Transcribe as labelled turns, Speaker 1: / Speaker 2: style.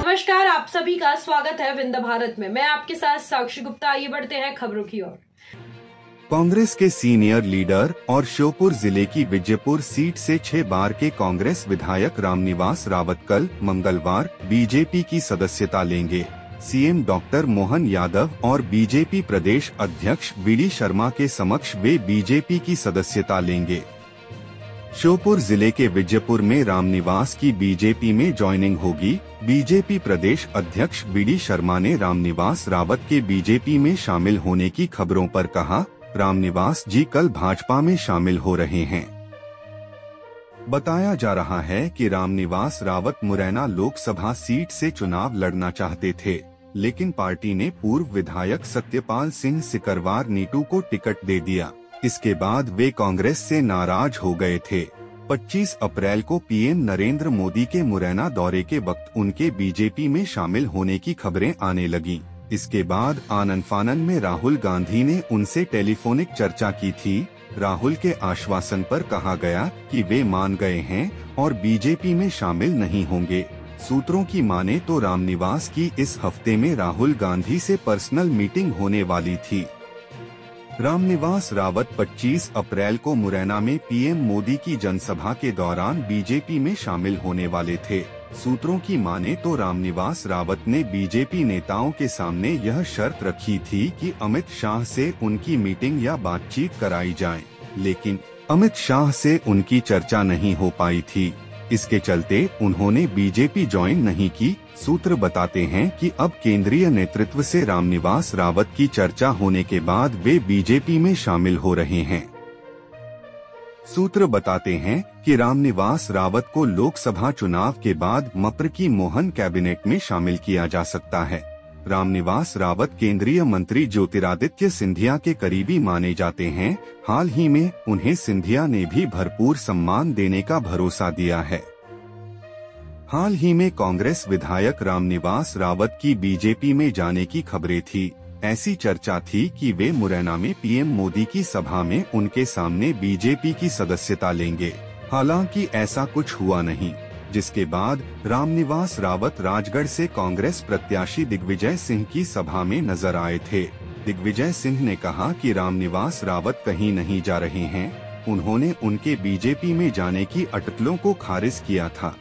Speaker 1: नमस्कार, आप सभी का स्वागत है विंध्य भारत में। मैं आपके साथ साक्षी गुप्ता। आइए बढ़ते हैं खबरों की ओर।
Speaker 2: कांग्रेस के सीनियर लीडर और श्योपुर जिले की विजयपुर सीट से 6 बार के कांग्रेस विधायक रामनिवास रावत कल मंगलवार बीजेपी की सदस्यता लेंगे। सीएम डॉक्टर मोहन यादव और बीजेपी प्रदेश अध्यक्ष वी.डी. शर्मा के समक्ष वे बीजेपी की सदस्यता लेंगे। श्योपुर जिले के विजयपुर में रामनिवास की बीजेपी में ज्वाइनिंग होगी। बीजेपी प्रदेश अध्यक्ष वी.डी. शर्मा ने रामनिवास रावत के बीजेपी में शामिल होने की खबरों पर कहा, रामनिवास जी कल भाजपा में शामिल हो रहे हैं। बताया जा रहा है कि रामनिवास रावत मुरैना लोकसभा सीट से चुनाव लड़ना चाहते थे, लेकिन पार्टी ने पूर्व विधायक सत्यपाल सिंह सिकरवार नीटू को टिकट दे दिया। इसके बाद वे कांग्रेस से नाराज हो गए थे। 25 अप्रैल को पीएम नरेंद्र मोदी के मुरैना दौरे के वक्त उनके बीजेपी में शामिल होने की खबरें आने लगीं। इसके बाद आनन फानन में राहुल गांधी ने उनसे टेलीफोनिक चर्चा की थी। राहुल के आश्वासन पर कहा गया कि वे मान गए हैं और बीजेपी में शामिल नहीं होंगे। सूत्रों की माने तो रामनिवास की इस हफ्ते में राहुल गांधी से पर्सनल मीटिंग होने वाली थी। रामनिवास रावत 25 अप्रैल को मुरैना में पीएम मोदी की जनसभा के दौरान बीजेपी में शामिल होने वाले थे। सूत्रों की माने तो रामनिवास रावत ने बीजेपी नेताओं के सामने यह शर्त रखी थी कि अमित शाह से उनकी मीटिंग या बातचीत कराई जाए, लेकिन अमित शाह से उनकी चर्चा नहीं हो पाई थी। इसके चलते उन्होंने बीजेपी ज्वाइन नहीं की। सूत्र बताते हैं कि अब केंद्रीय नेतृत्व से रामनिवास रावत की चर्चा होने के बाद वे बीजेपी में शामिल हो रहे हैं। सूत्र बताते हैं कि रामनिवास रावत को लोकसभा चुनाव के बाद मप्र की मोहन कैबिनेट में शामिल किया जा सकता है। रामनिवास रावत केंद्रीय मंत्री ज्योतिरादित्य सिंधिया के करीबी माने जाते हैं। हाल ही में उन्हें सिंधिया ने भी भरपूर सम्मान देने का भरोसा दिया है। हाल ही में कांग्रेस विधायक रामनिवास रावत की बीजेपी में जाने की खबरें थी। ऐसी चर्चा थी कि वे मुरैना में पीएम मोदी की सभा में उनके सामने बीजेपी की सदस्यता लेंगे। हालांकि ऐसा कुछ हुआ नहीं, जिसके बाद रामनिवास रावत राजगढ़ से कांग्रेस प्रत्याशी दिग्विजय सिंह की सभा में नजर आए थे। दिग्विजय सिंह ने कहा कि रामनिवास रावत कहीं नहीं जा रहे हैं। उन्होंने उनके बीजेपी में जाने की अटकलों को खारिज किया था।